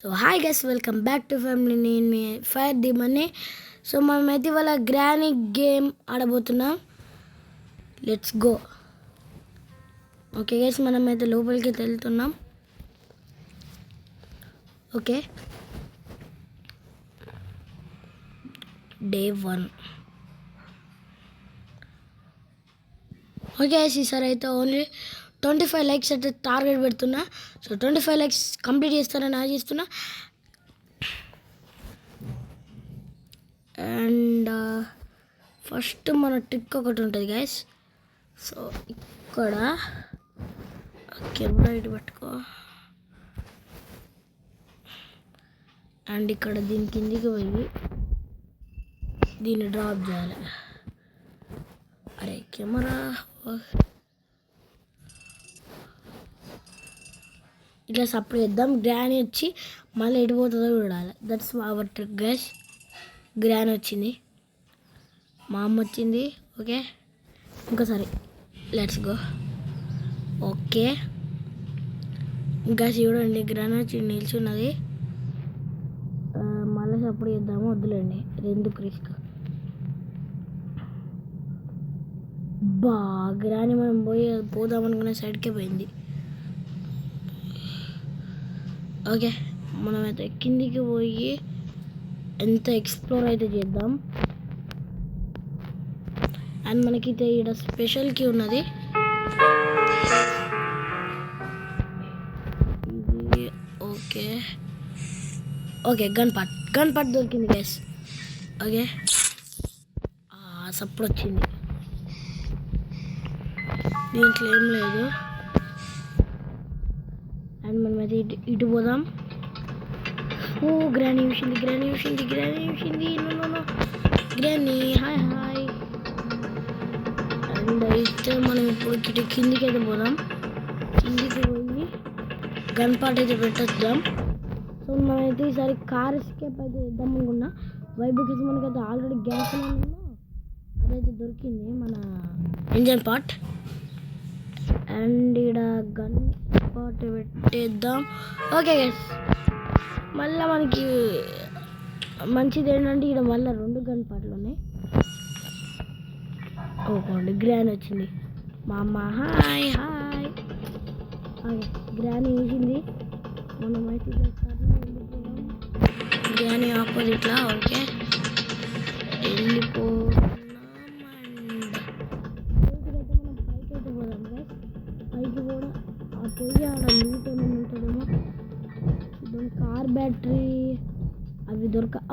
So hi guys, welcome back to family. నేను మీ fire the money. So మనమైతే ఇవాళ గ్రానీ గేమ్ ఆడబోతున్నాం. Let's go. ఓకే గైస్, మనమైతే లోపలికి వెళ్తున్నాం. Okay, day 1. ఓకే గైస్, ఈసారి అయితే ఓన్లీ 25 లైక్స్ అయితే టార్గెట్ పెడుతున్నా. సో 25 లైక్స్ కంప్లీట్ చేస్తారని ఆశిస్తున్నా. అండ్ ఫస్ట్ మన ట్రిక్ ఒకటి ఉంటుంది గైస్. సో ఇక్కడ కెమెరా ఇటు పట్టుకో, అండ్ ఇక్కడ దీని కిందికి పోయి దీన్ని డ్రాప్ చేయాలి. అరే కెమెరా ఇట్లా సపరేట్ చేద్దాం. గ్రానీ వచ్చి మళ్ళీ ఎడిపోతుందో చూడాలి. That's our trick guys. Granny వచ్చింది, మా అమ్మ వచ్చింది. ఓకే, ఇంకోసారి లెట్స్ గో. ఓకే ఇంకా చూడండి, గ్రానీ వచ్చి నిల్చున్నది. మళ్ళీ సపోర్ట్ చేద్దాము, వద్దులేండి, ఎందుకు రిస్క్. గ్రానీ మనం పోదామనుకునే సైడ్కే పోయింది. ఓకే, మనమైతే కిందికి పోయి ఎంత ఎక్స్ప్లోర్ అయితే చేద్దాం. అండ్ మనకైతే ఇక్కడ స్పెషల్ కీ ఉన్నది. ఇది ఓకే ఓకే, గన్ పార్ట్ దొరికింది గైస్. ఓకే, సప్పుడు వచ్చింది, దీంట్లో ఏం లేదు. అండ్ మనమైతే ఇటు పోదాం. ఓ గ్రానీ చూసింది. Granny hi. అండ్ అయితే మనం ఇప్పుడు కిందికి అయితే పోదాం. కిందికి పోయి గన్ పార్ట్ అయితే పెట్టేద్దాం. సో మనమైతే ఈసారి కార్ ఎస్కేప్ అయితే ఇద్దాం అనుకున్నా. వైబుకి మనకైతే ఆల్రెడీ గ్యాస్ అదైతే దొరికింది, మన ఇంజన్ పార్ట్. అండ్ ఇక్కడ గన్ పార్ట్ పెట్టేద్దాం. ఓకే గైస్, మళ్ళీ మనకి మంచిది ఏంటంటే ఇక్కడ మళ్ళీ 2 గన్ పార్ట్లు ఉన్నాయి. ఓకే, గ్రానీ వచ్చింది. మా అమ్మ హాయ్. ఓకే, గ్రానీ వేసింది. మనమైతే గ్రానీ ఆపోజిట్లో. ఓకే, వెళ్ళిపోతున్నాం. మనం పైకి అయితే పోదాం గైస్. పైకి కూడా ఆ పోయి ఆడ లూట్ ఏమైనా ఉంటుందేమో. కార్ బ్యాటరీ అవి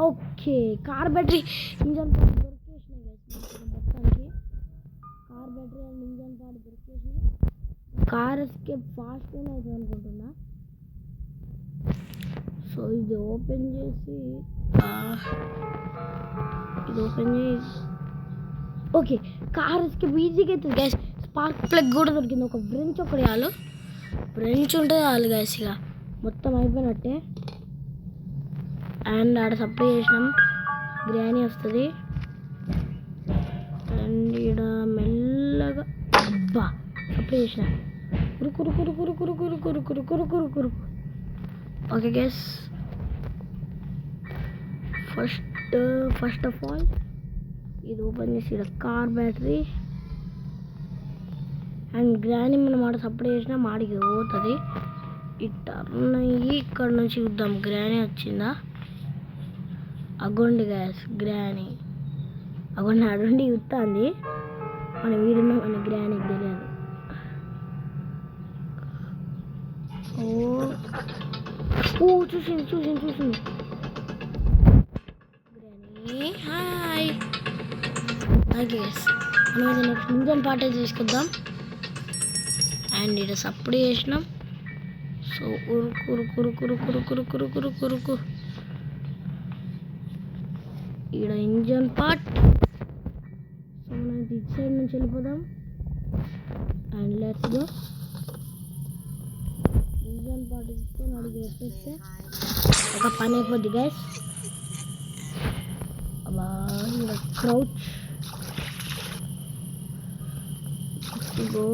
okay, car battery engine part దొరికేసినాయి గైస్. మొత్తానికి car battery and engine part దొరికేసినాయి. కార్ ఎస్కేప్ ఫాస్ట్గానే అవుతుంది అనుకుంటున్నా. సో ఇది ఓపెన్ చేసి ఓకే, కార్ ఎస్కేప్ ఈజీగా అవుతుంది గైస్. స్పార్క్ ప్లగ్ కూడా దొరికింది. ఒక బ్రెంచ్ ఒకటి బ్రెంచ్ ఉంటుంది చాలు గైస్, ఇక మొత్తం అయిపోయినట్టే. అండ్ ఆడ సప్లై చేసినాం, గ్రానీ వస్తుంది. అండ్ ఈడ మెల్లగా సప్లై చేసిన కురు. Okay guys, first of all ఇది ఓపెన్ చేసి ఇక్కడ కార్ బ్యాటరీ అండ్ గ్రానీ మనం ఆడ సప్లై చేసినా మాడికి పోతుంది. ఈ టర్న్ అయ్యి ఇక్కడ నుంచి చూద్దాం గ్రానీ వచ్చిందా. అగోండి గ్యాస్ గ్రానీ, అగోండి అడుండి చూస్తుంది. మన వీడున్న మన గ్రానీకి తెలియదు. ఓ చూసింది. Granny hi. గ్యాస్ మనం నెక్స్ట్ ఇంజన్ పార్ట్ అయితే తీసుకొద్దాం. అండ్ ఇక్కడ సప్పుడు చేసినాం. సో కురుకు ఇక్కడ ఇంజన్ పార్ట్. సో మనం ఇటు సైడ్ నుంచి వెళ్ళిపోదాం. And let's go. Engine part తీసుకొని అడిగి వచ్చేస్తే ఒక పని అయిపోద్ది గైస్. ఇక్కడ క్రౌచ్ గో.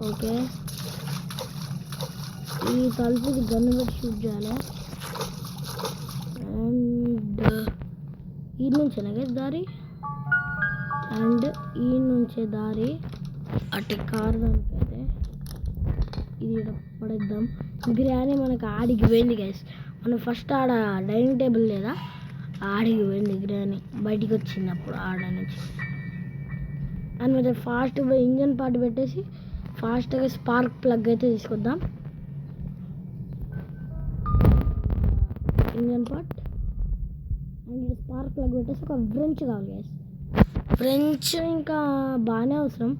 ఓకే, ఈ తలుపుకి గన్ను పెట్టి షూట్ చేయాలి. అండ్ ఈ నుంచేనా గైస్ దారి, అండ్ ఈ నుంచే దారి అటు కారు దానికైతే ఇది పడేద్దాం. బిర్యానీ మనకు ఆడికి పోయింది గైస్. మనం ఫస్ట్ ఆడ డైనింగ్ టేబుల్ లేదా ఆడికి పోయింది బిర్యానీ, బయటికి వచ్చింది అప్పుడు ఆడ నుంచి. అండ్ ಮತ್ತೆ ఫాస్ట్గా ఇంజన్ పార్ట్ పెట్టేసి ఫాస్ట్గా స్పార్క్ ప్లగ్ అయితే తీసుకొద్దాం. Engine part and spark plug పెట్టేసి ఒక వ్రెంచ్ కావాలి గైస్. ఫ్రెంచ్ ఇంకా బాగానే అవసరం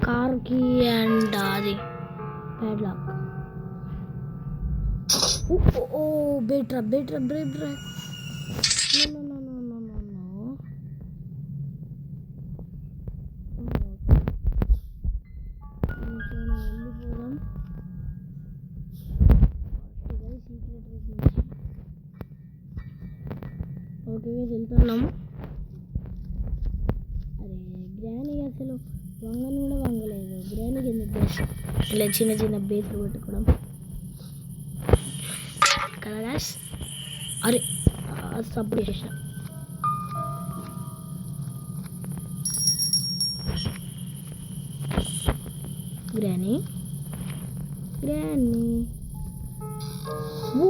కార్కి. అండ్ అది ప్యాడ్లాక్. ఓ బెటర్ బెటర్ బ్రేక్. ఓకే వెళ్తున్నాము. అరే గ్రానీ అసలు వంగని కూడా వంగలేదు. గ్రానీకి ఎందుకు బేస్ ఇలా చిన్న చిన్న బేస్లు పెట్టుకోవడం కదా గ్యాస్. అరే సపోర్ట్ చేసిన. గ్రానీ ఓ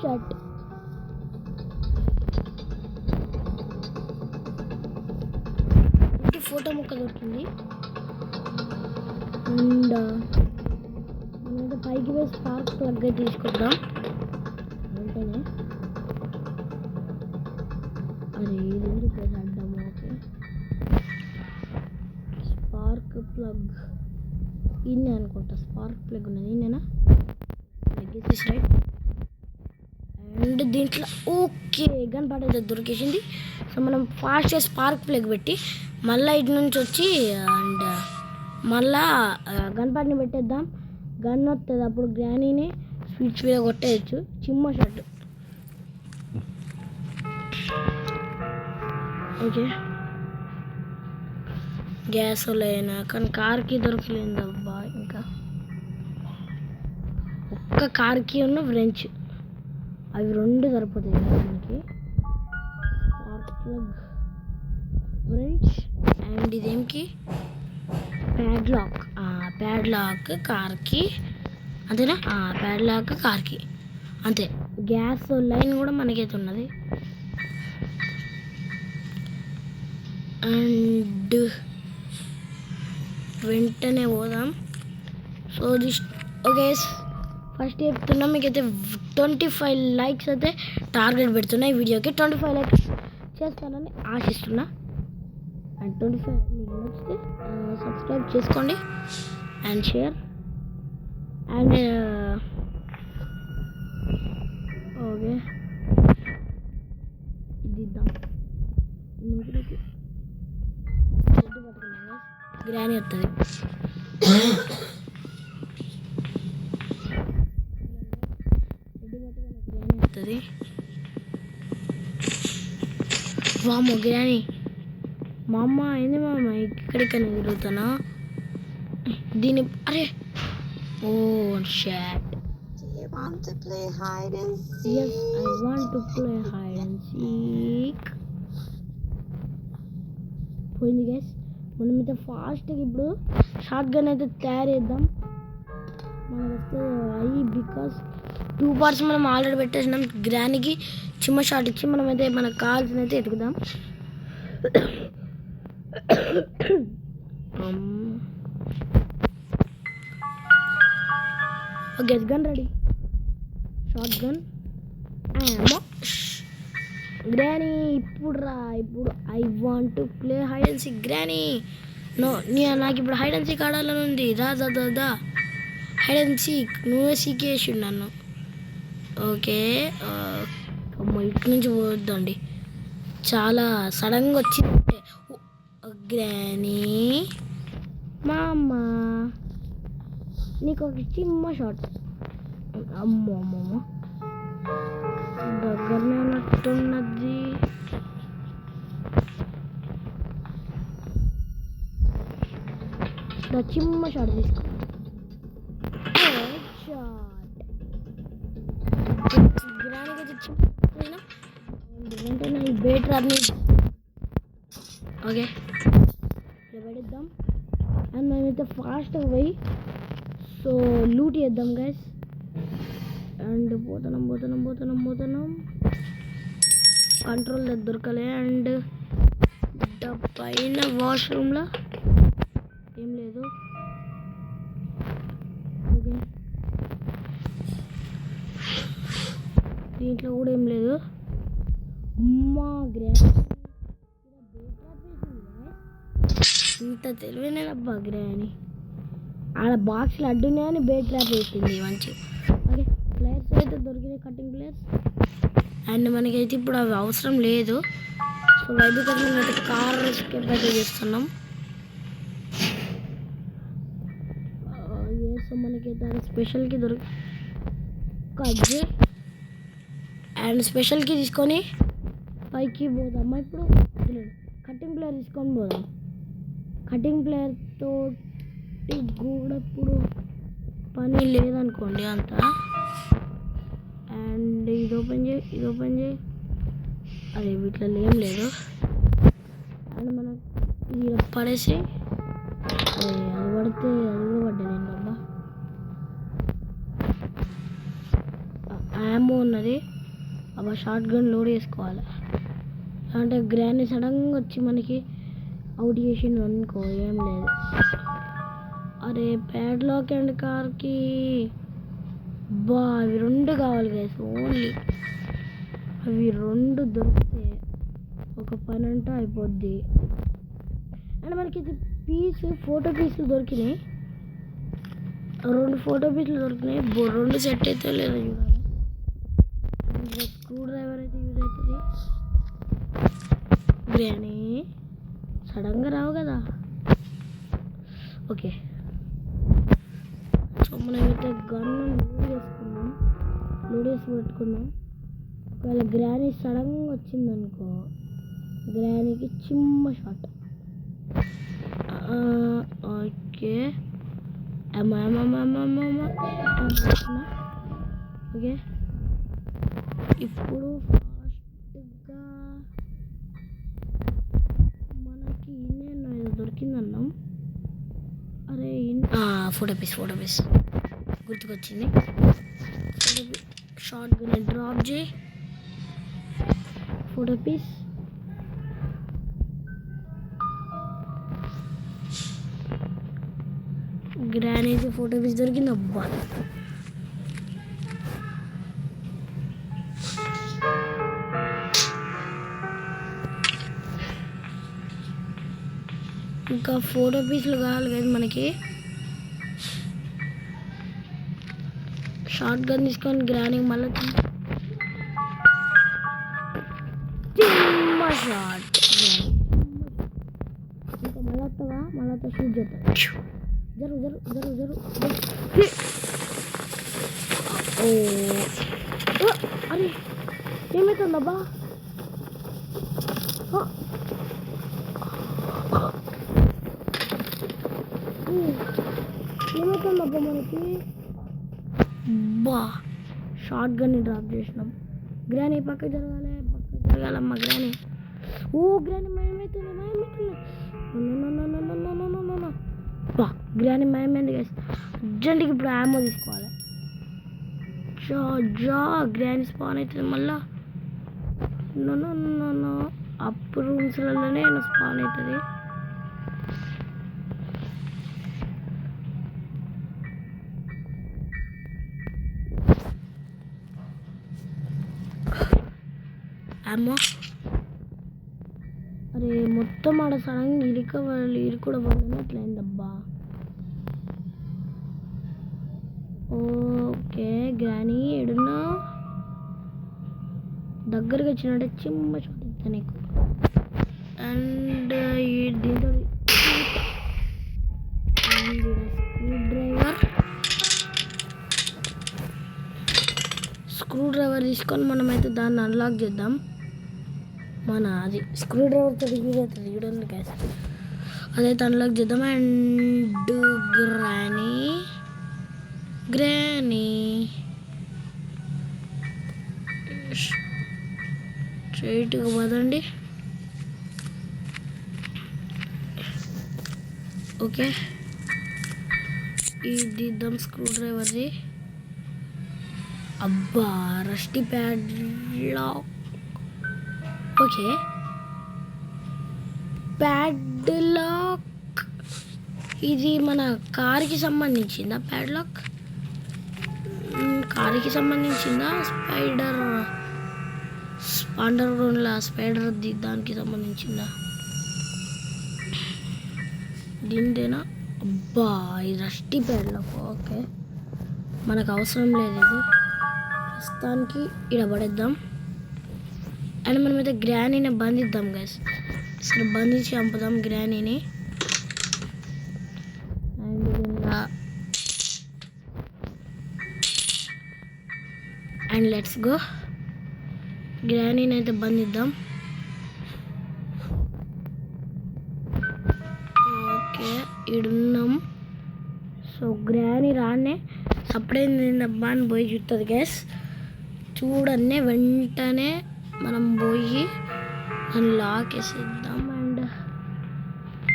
షట్. ఫోటో ముక్క దొరికింది. అండ్ మనమైతే పైకి వేసి స్పార్క్ ప్లగ్ అయితే తీసుకొద్దాం వెంటనే. అరే ఇది ఎందుకు అడ్డాము. ఓకే స్పార్క్ ప్లగ్ ఇన్నే అనుకుంటా. స్పార్క్ ప్లగ్ ఉన్నది ఇన్నేనా రైట్. అండ్ దీంట్లో ఓకే గన్ పార్ట్ అయితే దొరికేసింది. సో మనం ఫాస్ట్గా స్పార్క్ ప్లగ్ పెట్టి మళ్ళీ ఇటు నుంచి వచ్చి అండ్ మళ్ళా గన్ పార్ట్ని పెట్టేద్దాం. గన్ వస్తుంది అప్పుడు గ్రానీని స్విచ్ మీద కొట్టేయచ్చు. చిమ్మ షాట్. ఓకే గ్యాస్ లేనా కానీ కార్కి దొరకలేదు అబ్బా. ఇంకా ఒక్క కార్కి ఉన్న ఫ్రెంచ్ అవి రెండు సరిపోతాయి దానికి. స్పార్క్ ప్లగ్ ఫ్రెంచ్ అండ్ ఇదేంకి ప్యాడ్లాక్. ప్యాడ్లాక్ కార్కి అంతేనా. ప్యాడ్లాక్ కార్కి అంతే. గ్యాస్ లైన్ కూడా మనకైతే ఉన్నది. అండ్ వెంటనే పోదాం. సో దిస్ ఓకే ఫస్ట్ చెప్తున్నా మీకైతే 25 లైక్స్ అయితే టార్గెట్ పెడుతున్నా ఈ వీడియోకి. 25 లైక్స్ చేస్తానని ఆశిస్తున్నా. అండ్ 25 మీకు నచ్చితే సబ్స్క్రైబ్ చేసుకోండి అండ్ షేర్. అండ్ ఓకే ఇది ఇద్దాం. గ్రానీ వస్తుంది. వస్తుంది వామ్మో గ్రానీ. మా అమ్మ ఏంది మా అమ్మ ఇక్కడికైనా తిరుగుతానా దీని. అరే oh shot. Yes, I want to play hide and seek. పోయింది గైస్. మనం అయితే ఫాస్ట్గా ఇప్పుడు షార్ట్ గన్ అయితే తయారు చేద్దాం. మనకు వస్తే అయ్యి బికాస్ 2 పార్ట్స్ మనం ఆల్రెడీ పెట్టేసినాం. గ్రానీకి చిమ్మ షాట్ ఇచ్చి మనమైతే మనకు కావాల్సిన అయితే ఎతుకుదాం. Okay gun ready. Shotgun granny. ఇప్పుడు I want to play hide and seek. Granny no నాకు ఇప్పుడు హైడ్ అండ్ సీక్ ఆడాలని ఉంది. దా హైడ్ అండ్ సీక్ నువ్వే సీక్ చేసి నన్ను. ఓకే అమ్మ ఇటు నుంచి పోద్దండి. చాలా సడన్గా వచ్చిందంటే గ్రానీ మా అమ్మ నీకు ఒక చిమ్మ షాట్. అమ్మమ్మ దగ్గరనే ఉన్నట్టున్నది. చిమ్మ షాట్ తీసుకో. బేటర్ అన్ని ఓకే ఇలా పెడదాం. అండ్ మేమైతే ఫాస్ట్గా పోయి సో లూట్ చేద్దాం గైస్. అండ్ పోతున్నాం కంట్రోల్ దొరకలే. అండ్ పైన వాష్రూమ్లో ఏం లేదు. ఓకే దీంట్లో కూడా ఏం లేదు. మా గ్రాని ఇంత తెలివైనబ్బా గ్రాని. ఆడ బాక్స్లు అడ్డున్నాయని బేట్ ట్రాప్ వేసింది మంచి. ఓకే ప్లేయర్స్ అయితే దొరికినాయి, కటింగ్ ప్లేయర్స్. అండ్ మనకైతే ఇప్పుడు అవి అవసరం లేదు. సో వైద్యులు అయితే కార్ ఎస్కేప్ అయితే చేస్తున్నాం. సో మనకైతే అది స్పెషల్కి కట్ అండ్ స్పెషల్కి తీసుకొని పైకి పోదామా ఇప్పుడు. కటింగ్ ప్లేయర్ తీసుకొని పోదాం. కటింగ్ ప్లేయర్తో కూడా ఇప్పుడు పని లేదనుకోండి అంతా. అండ్ ఇది ఓపెన్ చేయి. అదే వీటిలో ఏం లేదు. అండ్ మనం ఇది పడేసి అది పడితే అది కూడా పడ్డది అబ్బా. యామో ఉన్నది అబ్బా. షార్ట్ గన్ లోడ్ చేసుకోవాలి. అంటే గ్రాని సడన్గా వచ్చి మనకి అవుట్ చేసిండు అనుకో ఏం లేదు. అరే ప్యాడ్లాక్ అండ్ కార్కి బా అవి 2 కావాలి గైస్. ఓన్లీ అవి 2 దొరికితే ఒక పని అంటూ అయిపోద్ది. అండ్ మనకి ఫోటో పీసులు దొరికినాయి. 2 ఫోటో పీసులు దొరికినాయి. 2 సెట్ అయితే లేదా చూడాలి. స్క్రూ డ్రైవర్ అయితే యూజ్ అవుతుంది. గ్రాని సడన్గా రావు కదా. ఓకే సో మనమైతే గన్ లోడ్ చేసి పెట్టుకుందాం. ఒకవేళ గ్రాని సడన్గా వచ్చిందనుకో గ్రానీకి చిమ్మ షాట్. ఓకే ఓకే ఇప్పుడు ఫాస్ట్గా మనకి నేను ఏదో దొరికిందన్నాం. అరే ఫోటో పీస్ గుర్తుకొచ్చింది. షార్ట్ గన్ డ్రాప్ చేయి. ఫోటో పీస్ గ్రానీకి ఫోటో పీస్ దొరికింది అబ్బా. ఇంకా ఫోటో పీసులు కావాలి కదా మనకి. షార్ట్ గన్ తీసుకొని గ్రానీకి మళ్ళీ చిమ్మ షాట్. ఇంకా మళ్ళీ షూట్ చేద్దాం. జరు అరే ఏమవుతుందబ్బా. ఏమవుతుందబ్బా మనకి. బా షార్ట్ గన్ డ్రాప్ చేసినాం. గ్రాని పక్క జరగాలమ్మా గ్రాని. గ్రాని మాయమవుతుంది. బా గ్రాని మాయమైంది గైస్. అర్జెంట్కి ఇప్పుడు యామో తీసుకోవాలి. గ్రాని స్పాన్ అవుతుంది మళ్ళా. అప్ రూమ్స్లలోనే స్పాన్ అవుతుంది. అమ్మో అరే మొత్తం ఆడ సడన్గా ఇరుకుడ పడినట్లయిందబ్బా. ఓకే గ్రాని ఎడున్నా దగ్గరగా వచ్చినట్టే చిమ్మ చూపిస్తా నీకు. అండ్ దీంతో స్క్రూ డ్రైవర్ తీసుకొని మనమైతే దాన్ని అన్లాక్ చేద్దాం. అది స్క్రూ డ్రైవర్తో చూడండి గ్యాస్. అదైతే అన్లాక్ చేద్దాం. అండ్ గ్రానీ స్ట్రైట్గా పదండి. ఓకే, ఇది దిద్దాం స్క్రూ డ్రైవర్ది. అబ్బా rusty padlock. Okay, padlock ఇది మన కార్కి సంబంధించిందా? ప్యాడ్ లాక్ కార్కి సంబంధించిందా? అండర్ గ్రౌండ్లో స్పైడర్ దానికి సంబంధించిందా? దీనిదేనా? అబ్బా ఇది రస్టీ ప్యాడ్ లాక్. ఓకే, మనకు అవసరం లేదు ఇది, ప్రస్తుతానికి ఇక్కడ పడేద్దాం. అండ్ మనమైతే గ్రానీని బంధిద్దాం గైస్. అసలు బంధించి చంపుదాం గ్రానీని. And and let's go. గ్రానీని అయితే బంధిద్దాం. ఓకే, ఈడున్నాం. సో గ్రానీ రానే సపరేట్ డబ్బా అని పోయి చూస్తుంది గ్యాస్. చూడనే వెంటనే మనం పోయి దాన్ని లాక్ వేసేద్దాం. అండ్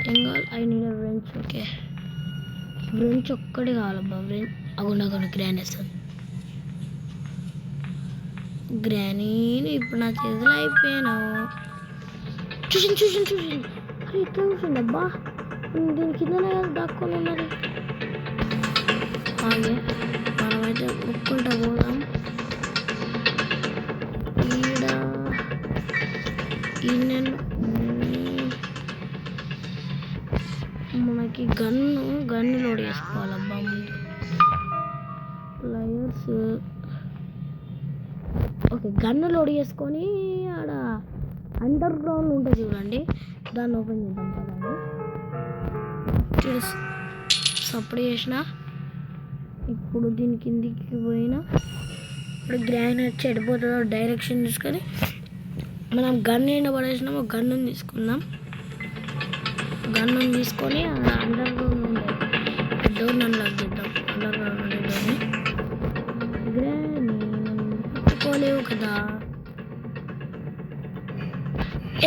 ఏం కావాలి? I need wrench. Okay, wrench ఒక్కటి కావాలబ్బా. అగుండా గ్రానీ వేస్తుంది. గ్రానీని ఇప్పుడు నా చేతులు అయిపోయాను. చూసింది అరే ఇట్లా చూసింది. అబ్బా దీని కిందనే దాక్కొని ఉన్నది. అలాగే మనమైతే ఉక్కుంటా పోదాం. మనకి గన్ను లోడ్ చేసుకోవాలబ్బా ముందు. ప్లయర్స్. ఓకే, గన్ను లోడ్ చేసుకొని ఆడ అండర్ గ్రౌండ్ ఉంటుంది చూడండి, దాన్ని ఓపెన్ చేద్దాం కదండి. సప్లై చేసిన. ఇప్పుడు దీని కిందికి పోయినా ఇప్పుడు గ్రాండ్ వచ్చి ఎడిపోతుందో డైరెక్షన్ తీసుకొని మనం గన్ ఏంటో పడేసినామో గన్ను తీసుకుందాం. గన్ను తీసుకొని అండర్ గ్రౌండ్ ఉండే డోర్ అన్లాక్ చేద్దాం. అండర్ గ్రౌండ్ ఉండే డోర్ని. గ్రాండ్ పట్టుకోలేవు కదా.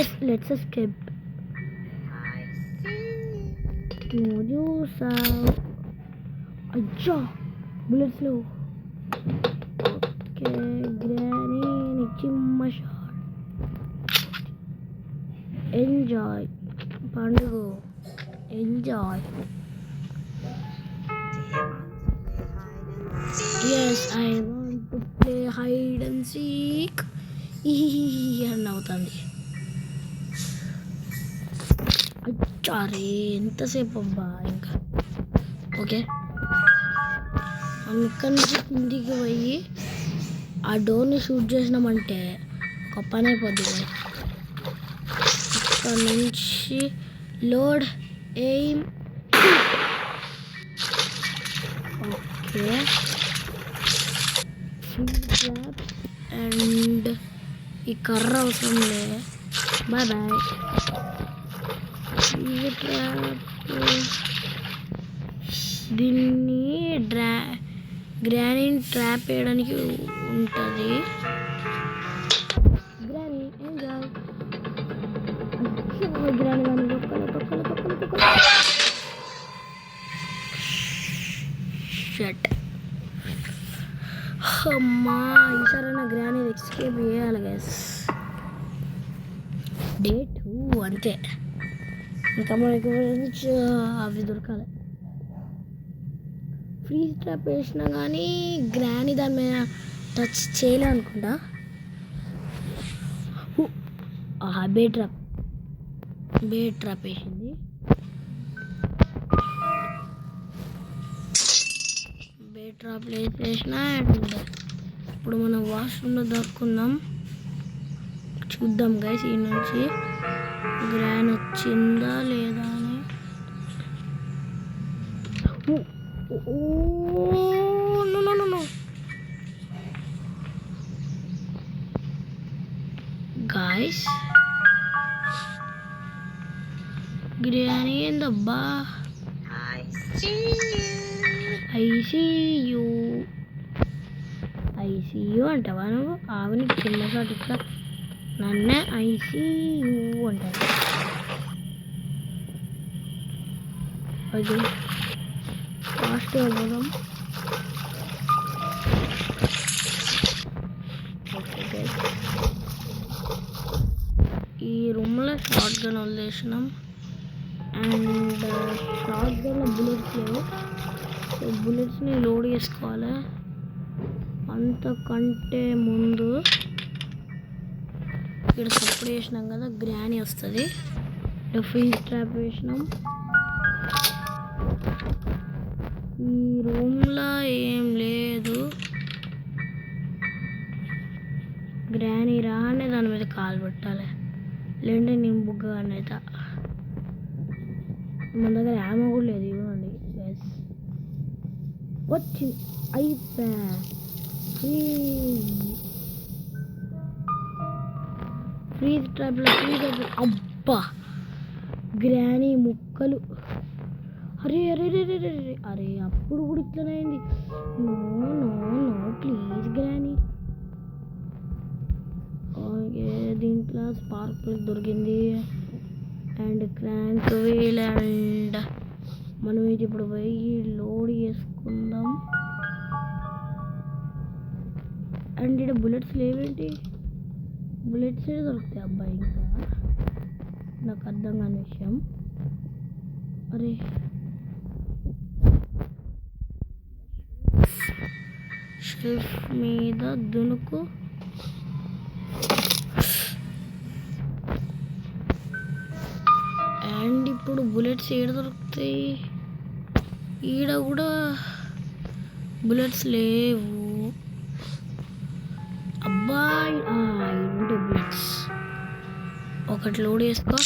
Yes, let's escape. నువ్వు చూసావు. అచ్చా బుల్లెట్స్ లేవు. ఓకే, గ్రానీ చిమ్మ షాట్. ఎంజాయ్ పండుగ, enjoy. Yes, I want to play hide and seek అని అవుతుంది. అరే ఎంతసేపు అబ్బా ఇంకా. ఓకే, మనం ఇక్కడి నుంచి కిందికి పోయి ఆ డోర్ని షూట్ చేసినామంటే ఒక పని అయిపోద్ది. ఇక్కడ నుంచి లోడ్ ఎయిమ్. ఓకే, అండ్ ఈ కర్ర అవసరం లే. Bye bye. దీన్ని గ్రానీ ట్రాప్ వేయడానికి ఉంటుంది. Granny enjoy. Granny shut. అమ్మా ఈసారైనా గ్రానీ ఎస్కేప్ చేయాలి గైస్. డే 2 అంతే. ఇంకా మనకి అవి దొరకాలి. ఫ్రీ ట్రాప్ వేసినా కానీ గ్రానీ దాని మీద టచ్ చేయలే అనుకుంటా. బే ట్రాప్ వేసింది. బే ట్రాప్ వేసిన. అండ్ ఇప్పుడు మనం వాష్రూమ్లో దొరుకుందాం. చూద్దాం గైస్ ఈ నుంచి గ్రాన్ వచ్చిందా లేదా అని. నో గాయస్, గ్రానీ ఏందబ్బా. ఐసీయూ అంటావా నువ్వు? ఆవిని చిన్న షాట్ ఇట్లా నన్నే ఐసీయూ అంటారు. అది ఫాస్ట్ అవ్వడం. ఈ రూమ్లో షార్ట్ గన్ వదిలేసినాం. అండ్ షార్ట్ గన్లో బుల్లెట్స్ లేవు. సో బుల్లెట్స్ని లోడ్ చేసుకోవాలి. అంతకంటే ముందు ఇక్కడ సపోర్ట్ చేసినాం కదా, గ్రానీ వస్తుంది. ఫ్రీజ్ ట్రాప్ వేసినాం. ఈ రూమ్లో ఏం లేదు. గ్రానీ రానే దాని మీద కాలు పెట్టాలి, లేదంటే నేను బుగ్గ అనేది. మన దగ్గర యామ కూడా లేదు. ఇవ్వండి వచ్చింది. అయిపోయా. ఫ్రీజ్ ట్రాప్లో అబ్బా గ్రానీ ముక్కలు. అరే అరే అరే అరే అరే అప్పుడు కూడా ఇట్లనే అయింది. No no no please Granny. Okay, దీంట్లో స్పార్క్ ప్లగ్ దొరికింది అండ్ క్రాంక్ వీల్. అండ్ మనం ఇది ఇప్పుడు పోయి లోడ్ చేసుకుందాం. అండ్ ఇక్కడ బుల్లెట్స్ లేవేంటి? బుల్లెట్స్ ఏ దొరుకుతాయి అబ్బాయి. ఇంకా నాకు అర్థం కాని విషయం. అరే షెల్ఫ్ మీద దునుకు. అండ్ ఇప్పుడు బుల్లెట్స్ ఏడ దొరుకుతాయి? ఈడ కూడా బుల్లెట్స్ లేవు. అబ్బాయి ఉంటే బుల్లెట్స్ ఒకటి లోడ్ చేసుకో.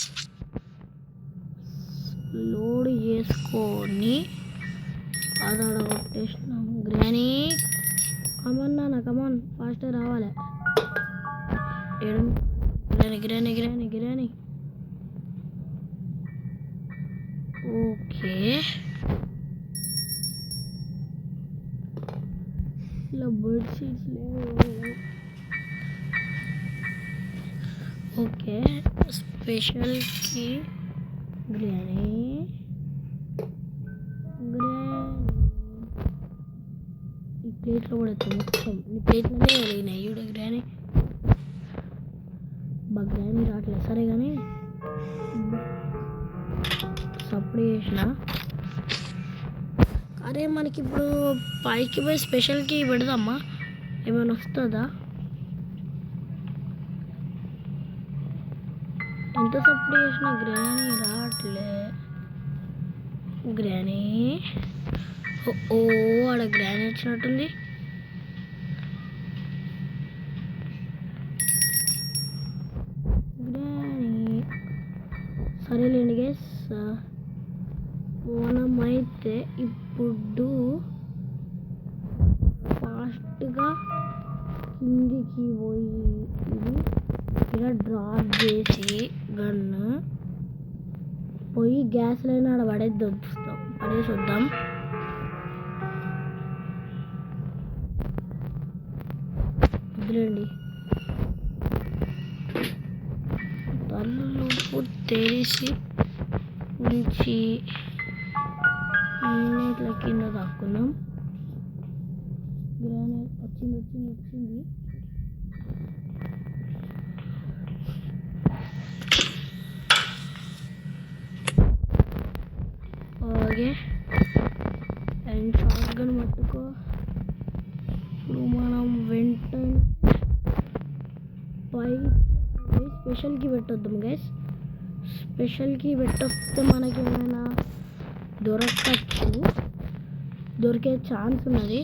లోడ్ చేసుకొని అది ఆడ కొట్టేసినాం. గ్రానీ కమాన్ నాన్న, కమాన్ ఫాస్ట్ రావాలి. Granny granny granny granny. Okay, ఇలా బర్డ్ సీట్స్ లేవు. ఓకే, స్పెషల్కి గ్రానీ ఈ ప్లేట్లో కూడా మొత్తం ఈ ప్లేట్లోనే వెలిగినాయి. ఈవిడ గ్రానీ గ్రానీ రావట్లేదు. సరే కానీ సప్లై చేసిన. అరే మనకి ఇప్పుడు పైకి పోయి స్పెషల్కి పెడదామా? ఏమైనా వస్తుందా? ఎంత సప్లై చేసినా గ్రానీ రావట్లే. గ్రానీ ఓ ఆడ గ్రానీ వచ్చినట్టుంది. గ్రానీ సరేలేండి గైస్, మనమైతే ఇప్పుడు ఫాస్ట్గా కిందికి పోయి ఇది ఇలా డ్రాప్ చేసి గన్ను పోయి గ్యాస్ లైన్ ఆడ పడేసి వద్దాం. వదిలేండి. తలుపు తెరిచి ఉంచి ఇట్లా కింద దాక్కున్నాం. గ్రానీ వచ్చింది వచ్చింది వచ్చింది. ఓకే, అండ్ షార్ట్ గన్ పట్టుకో. ఇప్పుడు మనం వెంటనే పై స్పెషల్కి పెట్టొద్దాం గైస్. స్పెషల్కి పెట్టొస్తే మనకి ఏమైనా దొరికే ఛాన్స్ ఉన్నది.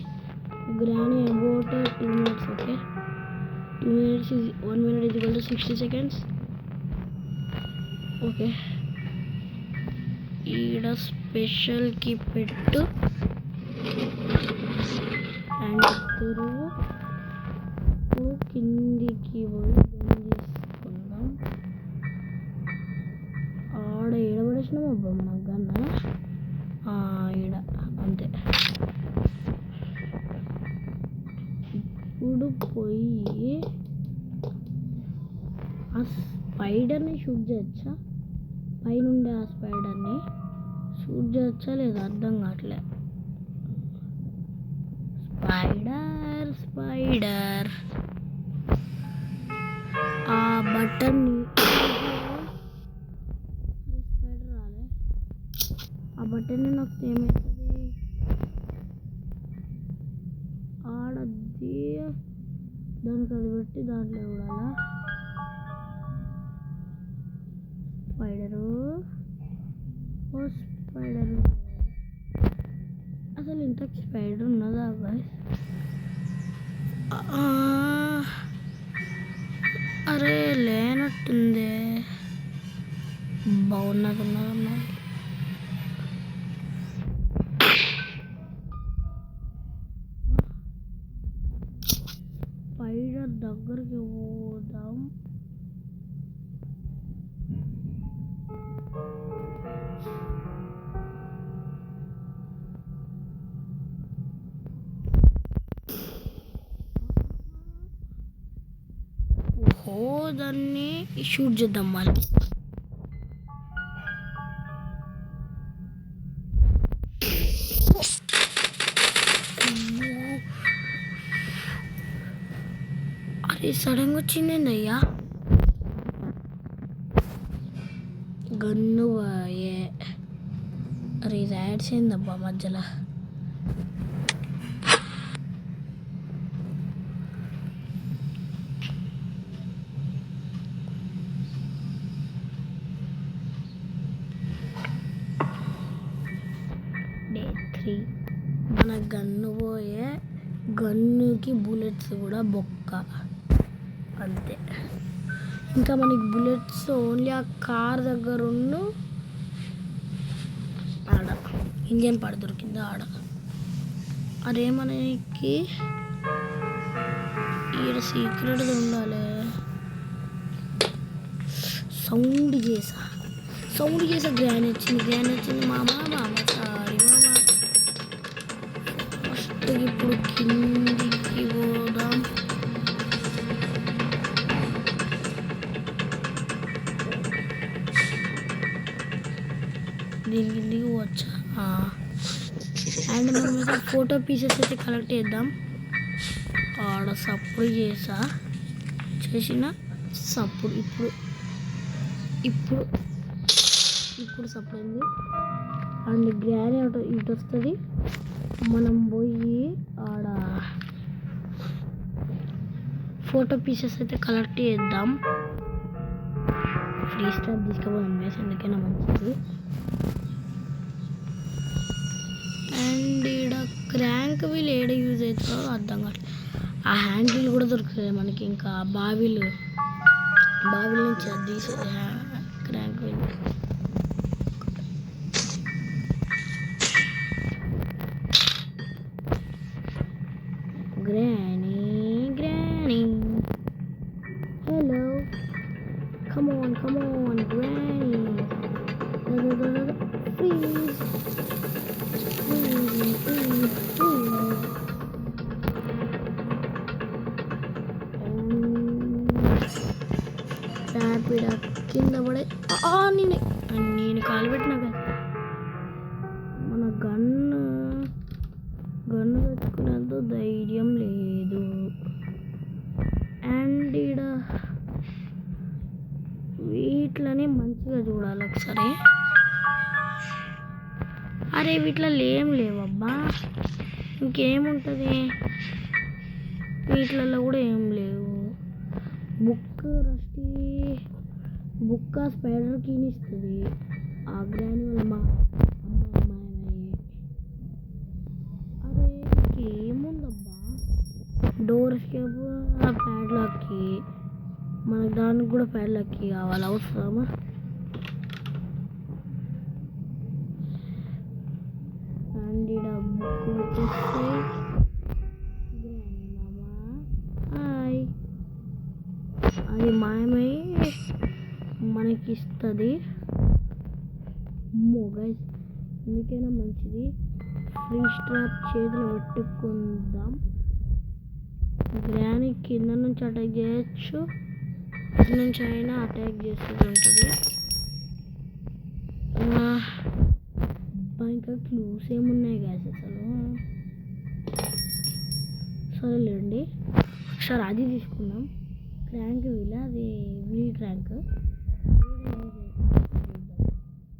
Granny about 2 minutes. Okay, 2 minutes is 1 minute is equal to 60 seconds. Okay, ఈడ స్పెషల్కి పెట్టు అండ్ తిరుగు. ఇప్పుడు కిందికి పోయి తీసుకుందాం. ఆడ ఏడబడేసినాం అబ్బా మన గన్న. ఈడ అంతే. ఇప్పుడు పోయి ఆ స్పైడర్ని షూట్ చేయొచ్చా? పైనుండే ఆ స్పైడర్ని షూట్ చేయొచ్చా లేదా అర్థం కావట్లే. స్పైడర్ స్పైడర్ ఆ బటన్ని స్పైడర్ రాలే. ఆ బటన్ని నాకు ఏమవుతుంది ఆడద్ది దానికి అది పెట్టి దాంట్లో చూడాలా. స్పైడరు ఓ స్పైడర్ అసలు ఇంత స్పైడర్ ఉన్నదా గాయ్స్? అరే లేనట్టుంది. బాగున్నది ఉన్నది. స్పైడర్ దగ్గరికి పోదాం. దాన్ని షూట్ చేద్దాం మళ్ళీ. అరే సడన్గా వచ్చింది అయ్యా. గన్ను పోయే. అరే ర్యాడ్స్ ఏందబ్బా మధ్యలో. డే 3 మన గన్ను పోయే. గన్నుకి బుల్లెట్స్ కూడా బొక్క అంతే. ఇంకా మనకి బుల్లెట్స్ ఓన్లీ ఆ కార్ దగ్గర ఆడ ఇంజన్ పాడు దొరికింది ఆడ. అదే మనకి ఈడ సీక్రెట్ ఉండాలి. సౌండ్ చేసా గ్రాన్ వచ్చింది మామ సారీ మామ. ఫస్ట్ ఇప్పుడు కిందికి పోదాం. దీని కిందికి పోవచ్చా? అండ్ మనం ఇంకా ఫోటో పీసెస్ అయితే కలెక్ట్ చేద్దాం. ఆడ సప్పుడు చేసిన సప్పుడు ఇప్పుడు సప్పుడు అయింది. అండ్ గ్రానీ ఇటు వస్తుంది. మనం పోయి ఆడ ఫోటో పీసెస్ అయితే కలెక్ట్ చేద్దాం. ఫ్రీ స్టాప్ తీసుకోవాలి మేస్ ఎందుకైనా మంచిది. అండ్ ఈడ క్రాంక్ వీల్ ఏడ యూజ్ అవుతుందో అర్థం కావట్లేదు. ఆ హ్యాండిల్ కూడా దొరుకుతుంది మనకి. ఇంకా బావిల నుంచి అది తీసేది crank wheel. Granny hello come on Granny please rapid కింద పడే నేను కాలు పెట్టినా కదా. మన గన్ను పెట్టుకునేంత ధైర్యం లేదు. అండ్ ఈడ వీటిని మంచిగా చూడాలి ఒకసారి. అరే వీటిలో ఏం లేవబ్బా. ఇంకేముంటుంది వీటిలలో కూడా ఏం లేవు. బుక్ స్పైడర్ కీని ఇస్తుంది. ఆ గ్రాని వల్ల మా అమ్మాయి. అరే ఇంకేముందబ్బా. డోర్ ఎస్కేప్ ప్యాడ్లాక్కి మనకు దానికి కూడా ప్యాడ్లాక్కి కావాలి అవసరమా? అండ్ ఈడ బుక్ పెట్టేస్తే హాయ్ అది మాయమై మనకి ఇస్తుంది. గైస్ ఎందుకైనా మంచిది ఫ్రీ స్ట్రాప్ చేతిలో పెట్టుకుందాం. గ్రాని కింద నుంచి అటాక్ చేయొచ్చు. ఇటు నుంచి అయినా అటాక్ చేస్తూ ఉంటుంది. ఇంకా క్లూస్ ఏమున్నాయి గ్యాస్ అసలు. సరేలేండి, ఒకసారి అది తీసుకుందాం. క్రాంక్ వీల్, అది వీల్ క్రాంక్.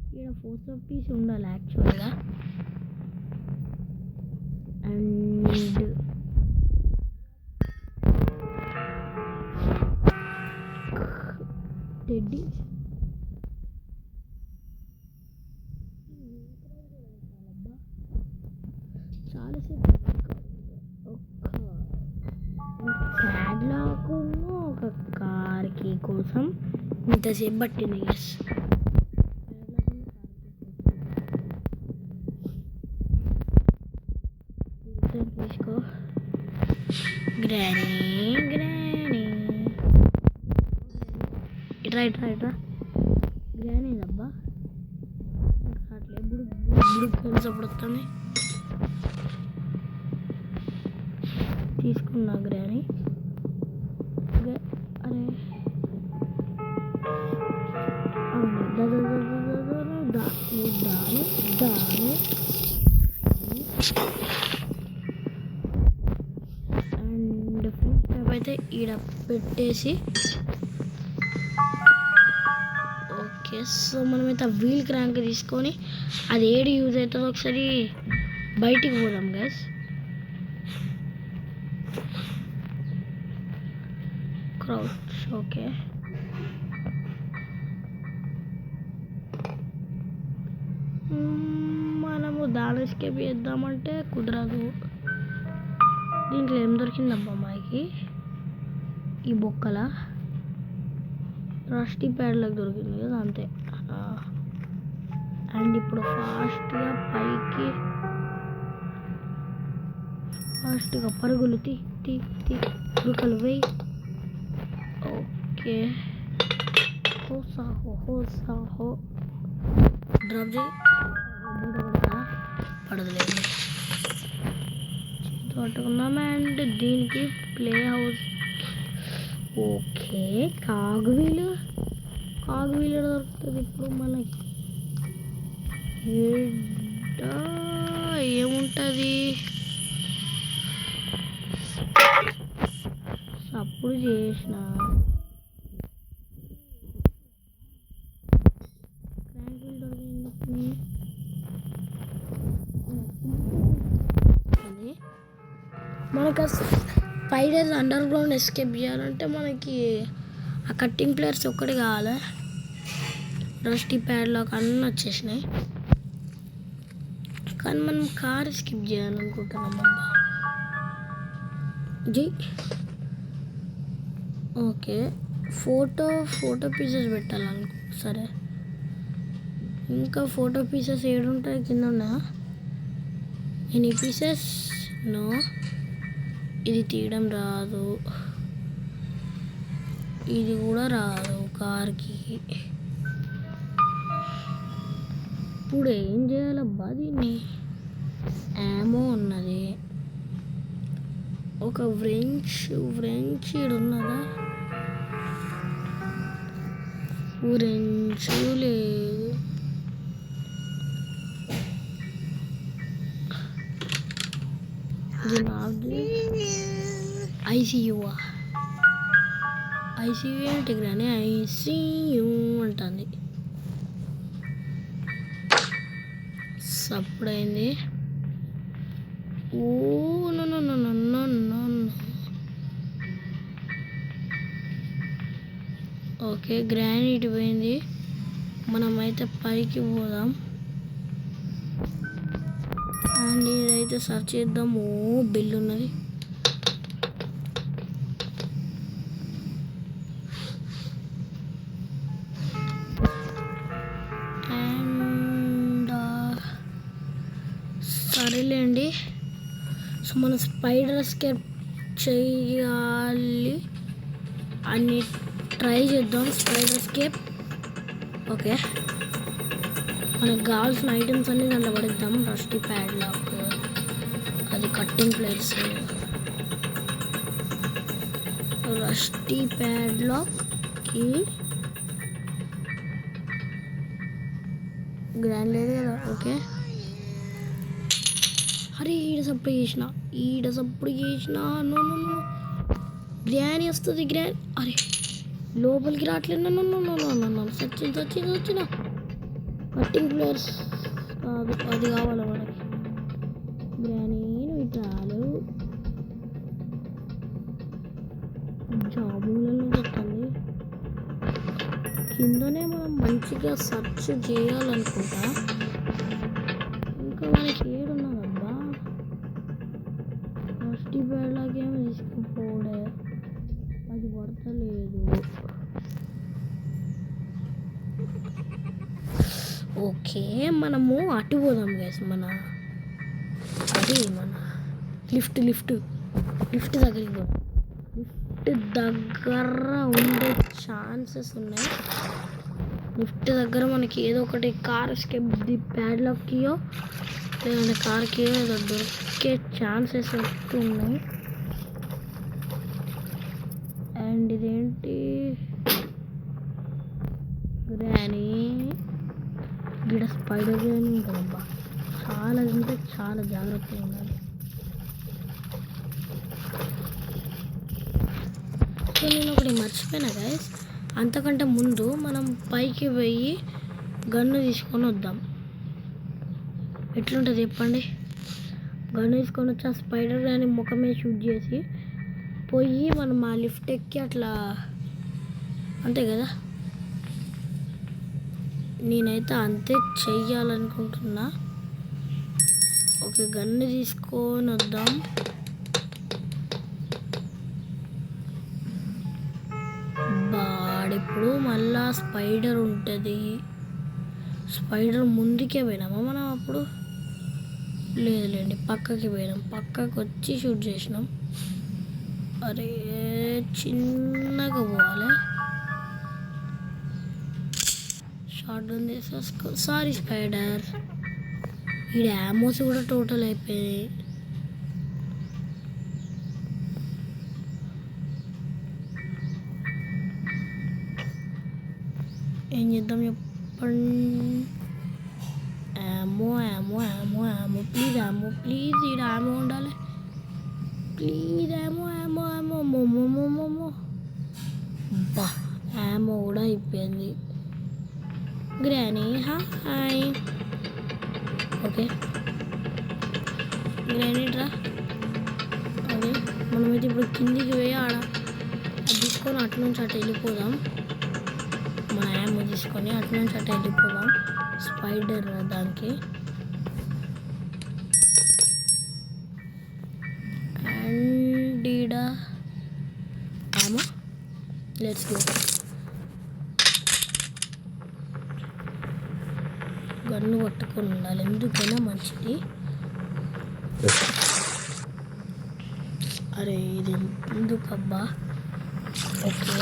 ఇక్కడ 450 ఉండాలి యాక్చువల్గా. అండ్ టెడ్డీ చాలాసేపు ప్యాడ్లాక్ ఒక కార్కి కోసం ఇంతసేపు పట్టింది. ఎస్, తీసుకో గ్రానీ. ఇట్రా గ్రానీ అబ్బా అట్లే బుడుకు సపోర్ట్ వస్తుంది. తీసుకున్నా గ్రానీ. అరే అవును, దాను అండ్ ఫుల్ ట్యాప్ అయితే ఈడ పెట్టేసి. ఓకే, సో మనమైతే ఆ వీల్ క్రాంక్ తీసుకొని అది ఏడు యూజ్ అవుతుందో ఒకసారి బయటికి పోదాం గైస్. Crouch, okay. మనము దాని ఎస్కేప్ చేద్దామంటే కుదరదు. దీంట్లో ఏం దొరికిందబ్బా మనకి? ఈ బొక్కల రస్టీ ప్యాడ్లకు దొరికింది కదా, అంతే. అండ్ ఇప్పుడు ఫాస్ట్గా పైకి పరుగులు ఉరుకలు వేయి. ఓకే, హో డ్రాప్ చేయి. పడదులేదు, పట్టుకున్నాం. అండ్ దీనికి ప్లే హౌస్. ఓకే, కాగువీలు దొరుకుతుంది ఇప్పుడు మనకి. ఏముంటుంది అప్పుడు చేసిన మనకు స్పైడర్ అండర్ గ్రౌండ్ ఎస్కేప్ చేయాలంటే మనకి ఆ కట్టింగ్ ప్లేయర్స్ ఒక్కటి కావాలి. రస్టీ ప్యాడ్లాక్ అన్నీ వచ్చేసినాయి, కానీ మనం కార్ స్కిప్ చేయాలనుకుంటున్నాం అబ్బా. జీ ఓకే, ఫోటో పీసెస్ పెట్టాలనుకో. సరే, ఇంకా ఫోటో పీసెస్ ఏడుంటాయి? కింద ఉన్నా ఎనీ పీసెస్? నో, ఇది తీయడం రాదు, ఇది కూడా రాదు కార్కి. ఇప్పుడు ఏం చేయాలబ్బా దీన్ని? ఏమో ఉన్నది ఒక వ్రెంచ్ ఉన్నదా? వ్రెంచ్ లేదు. ఐసీయూ ఏంటి కానీ ఐసీయూ అంటుంది. సప్పుడైంది. Oh no. ఓకే, గ్రానైట్ పోయింది. మనమైతే పైకి పోదాం అండ్ ఇదైతే సర్చ్ చేద్దాం. ఓ బిల్ ఉన్నది. అండ్ సరేలేండి, సో మనం స్పైడర్ ఎస్కేప్ చేయాలి అని ట్రై చేద్దాం. Spider escape. ఓకే, మనకు కావాల్సిన ఐటమ్స్ అన్నీ దాంట్లో పడిద్దాం. రస్టీ ప్యాడ్లాక్, అది కట్టింగ్ ప్లేట్స్, రస్టీ ప్యాడ్లాక్, కి గ్రాండ్ లేదు కదా. ఓకే, అరే ఈడ సప్పుడు చేసిన నో నో నో. గ్రాని వస్తుంది. అరే లోపలికి రావట్లేదు. No no no no no సచ్చిన కట్టింగ్ ప్లేయర్స్ కాదు, అది కావాలి మనకి. గ్రాని నువ్వు చాలు జాబులను పెట్టండి. కిందనే మనం మంచిగా సెర్చ్ చేయాలనుకుంటా. ఇంకా మనకి ఏడున్నదబ్బా, ఫస్ట్ బేడ్లాగేమో తీసుకుపోడే, అది పడతలేదు. ఓకే, మనము అటు పోదాం గైస్. మన లిఫ్ట్ దగ్గరికి పోదాం. లిఫ్ట్ దగ్గర ఉండే ఛాన్సెస్ ఉన్నాయి. లిఫ్ట్ దగ్గర మనకి ఏదో ఒకటి కార్ ఎస్కేప్ ది ప్యాడ్లాక్కియో లేదంటే కార్కి ఏదో దొరికే ఛాన్సెస్ ఎక్కువ ఉన్నాయి. అండ్ ఇదేంటి గ్రానీ, గిడ స్పైడర్ గ్రానీ ఉంటుందబ్బా. చాలా అంటే చాలా జాగ్రత్తగా ఉండాలి. సో నేను ఒకటి మర్చిపోయినా గైస్, అంతకంటే ముందు మనం పైకి పోయి గన్ను తీసుకొని వద్దాం. ఎట్లుంటుంది చెప్పండి? గన్ను తీసుకొని వచ్చి ఆ స్పైడర్ కానీ ముఖమే షూట్ చేసి పోయి మనం ఆ లిఫ్ట్ ఎక్కి అట్లా, అంతే కదా. నేనైతే అంతే చెయ్యాలనుకుంటున్నా. ఓకే, గన్ను తీసుకొని వద్దాం. ఇప్పుడు మళ్ళా స్పైడర్ ఉంటుంది. స్పైడర్ ముందుకే పోయినామా మనం అప్పుడు? లేదులేండి, పక్కకి పోయినాం. పక్కకి వచ్చి షూట్ చేసినాం. అరే చిన్నగా పోవాలి. షార్ట్ గన్ తీసేసుకో. Sorry spider. ఈ యామోస్ కూడా టోటల్ అయిపోయాయి. ఏం చేద్దాం చెప్పండి? యామో ప్లీజ్ ఈడ యామో ఉండాలి. Please ammo. బా, యామో కూడా అయిపోయింది. Granny hi. ఓకే గ్రానీ రా. అదే మనమైతే ఇప్పుడు కిందికి పోయి ఆడ అది తీసుకొని అటు నుంచి అటు వెళ్ళిపోదాం. మన యామో తీసుకొని అటు నుంచి అటు వెళ్ళిపోదాం. స్పైడర్ దానికి. అండ్ ఈడ యామో, లెట్స్ గో. గన్ను పట్టుకొని ఉండాలి, ఎందుకైనా మంచిది. అరే ఇది ఎందుకబ్బా. ఓకే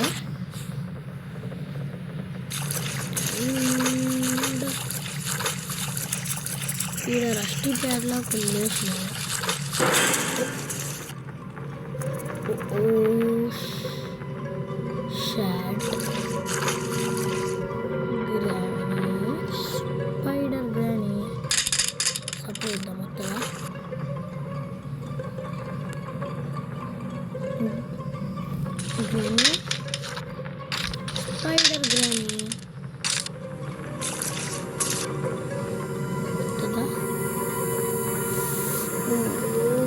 ఈడ రస్టీ ప్యాడ్లా కొల్లేసిన. Oh shot. Granny, spider granny support ఇద్దాం మొత్తగా. Granny, spider granny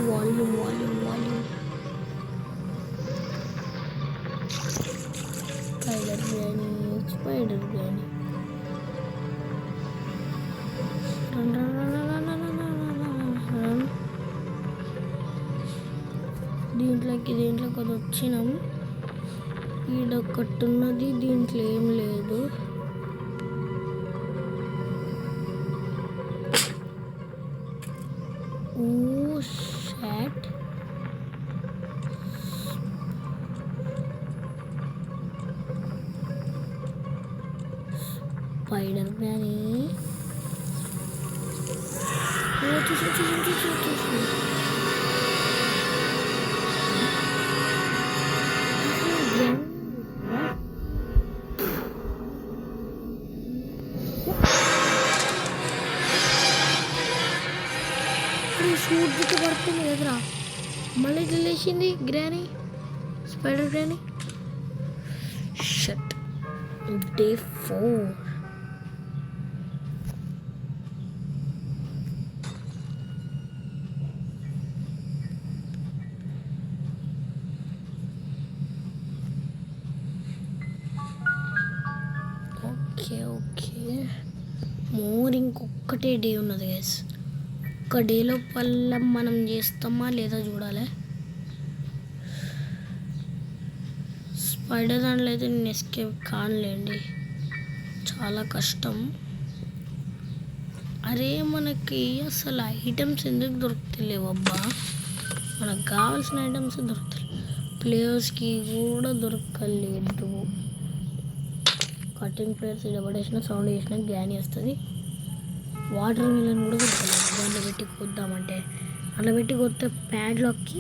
volume. Spider granny దీంట్లోకి అది వచ్చినాం. ఈడొక్కటి ఉన్నది, దీంట్లో ఏం లేదు. ఓ షాట్. స్పైడర్ గ్రానీ చూసి మళ్ళీ ఇట్లా లేచింది granny, spider granny. Shut. Day 4. Okay more ఇంకొక్కటే డే ఉన్నది గైస్. ఒక్క డేలో పల్ల మనం చేస్తామా లేదా చూడాలి. స్పైడర్ దాంట్లో అయితే నేను ఎస్కేప్ కానులేండి, చాలా కష్టం. అరే మనకి అసలు ఐటమ్స్ ఎందుకు దొరుకుతలేవు అబ్బా, మనకు కావాల్సిన ఐటమ్స్ దొరుకుతాయి, ప్లేయర్స్కి కూడా దొరకలేదు. కటింగ్ ప్లేయర్స్ ఇలా పడేసిన సౌండ్ చేసిన గ్యానీ వస్తుంది. వాటర్ మిలన్ కూడా దొరకలేదు, దాంట్లో పెట్టి కొద్దామంటే అలా పెట్టి కొత్త ప్యాడ్లోకి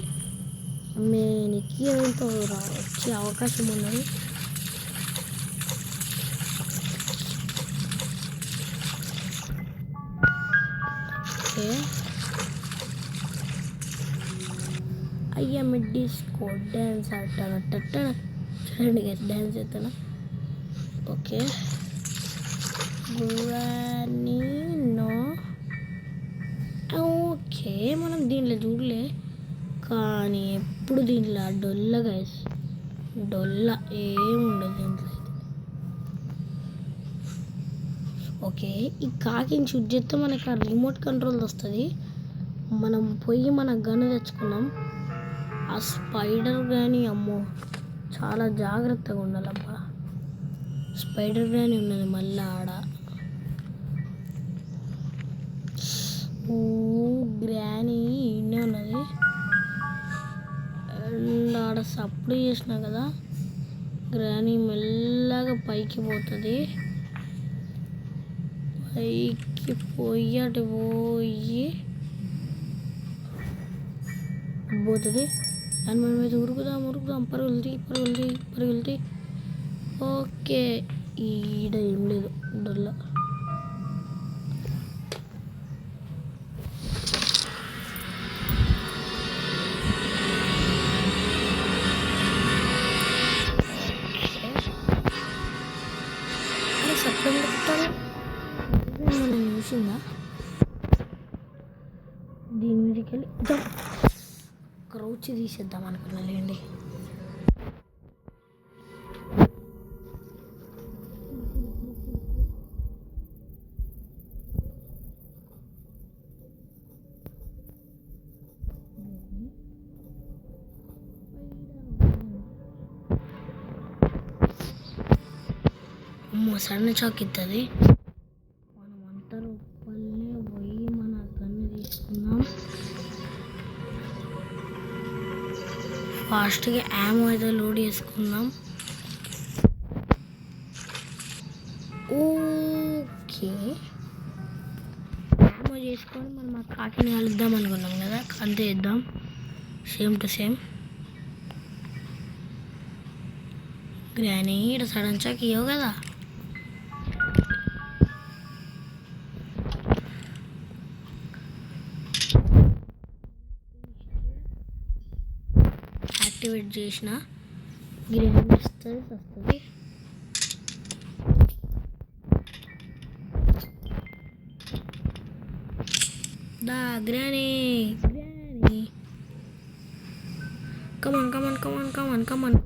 మేనికి ఎంతో వచ్చే అవకాశం ఉన్నది. ఓకే అయ్యా డిస్కో డ్యాన్స్ ఆడతాను చూడండి గైస్, డ్యాన్స్ చేస్తాను. Okay Granny no. ఓకే మనం దీంట్లో చూడలే, కానీ ఎప్పుడు దీంట్లో డొల్ల గైస్, డొల్ల ఏముండదు దీంట్లో అయితే. ఓకే ఈ కాకిని షూట్ చేస్తే మనకి ఆ రిమోట్ కంట్రోల్ వస్తుంది. మనం పోయి మన గన్ తెచ్చుకున్నాం. ఆ స్పైడర్ కానీ అమ్మో చాలా జాగ్రత్తగా ఉండాలబ్బా, స్పైడర్ గ్రానీ ఉన్నది మళ్ళీ ఆడ. గ్రానీ ఇన్నే ఉన్నది అండ్ ఆడ సప్పుడు చేసినా కదా, గ్రానీ మెల్లగా పైకి పోతుంది. పైకి పోయి అటు పోతుంది అండ్ మనం మీద ఉరుకుదాం పరుగులుది. ఓకే ఈడ ఏం లేదు డొల్ల. మనం చూసిందా దీని మీదకి వెళ్ళి క్రౌచ్ తీసేద్దాం అనుకున్నా లేండి. సడన్ షాక్ ఇస్తుంది. మనం అంతా లోపలనే పోయి మన గన్ను తీసుకుందాం. ఫాస్ట్గా యామో అయితే లోడ్ చేసుకుందాం. ఓకే యామో చేసుకొని మనం ఆ కాకిని కలుద్దాం అనుకున్నాం కదా, అంతే ఇద్దాం సేమ్ టు సేమ్. గ్రానీ ఇక్కడ సడన్ షాక్ ఇవ్వవు కదా. యాక్టివేట్ చేసిన గ్రానీ వస్తుంది. దా గ్రానీ కమాన్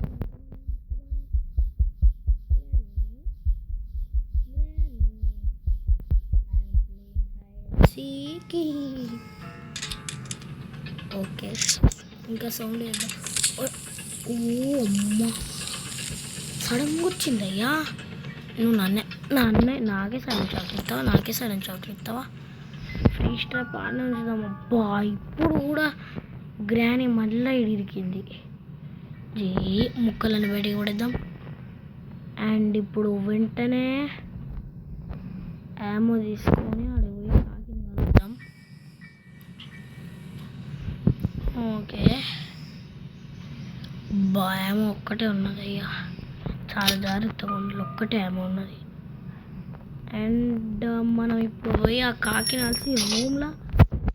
ఓకే ఇంకా సౌండ్ చేద్దాం. ఓ అమ్మా సడన్గా వచ్చిందయ్యా. నువ్వు నాకే సడన్ షాక్ ఇస్తావా? ఫ్రీ స్టాప్ ఆడనే ఉంచుదాం. అబ్బా ఇప్పుడు కూడా గ్రానీ మళ్ళీ ఇరికింది. ముక్కలను బయటికి పడేద్దాం. అండ్ ఇప్పుడు వెంటనే యామో తీసుకొని అడిగి కాకిని కలుద్దాం. ఓకే యామో ఒక్కటే ఉన్నది అయ్యా, చాలా జాగ్రత్తగా ఉండాలి, ఒక్కటే యామో ఉన్నది. అండ్ మనం ఇప్పుడు పోయి ఆ కాకిని కలిసి రూమ్లో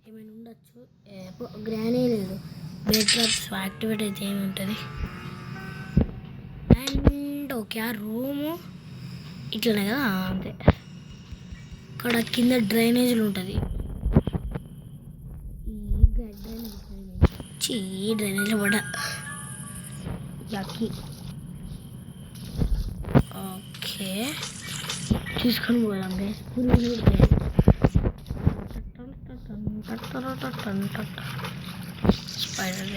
ఏమైనా ఉండొచ్చు. గ్రానీ లేదు, బెడ్ ట్రాప్స్ యాక్టివేట్ అయితే ఏమి ఉంటుంది. అండ్ ఓకే ఆ రూము ఇట్లనే కదా అంతే. ఇక్కడ కింద డ్రైనేజీలు ఉంటుంది. ఈ డ్రైనేజ్లో పడ యాకి ఓకే తీసుకొని పోదాం గైస్. స్పైడర్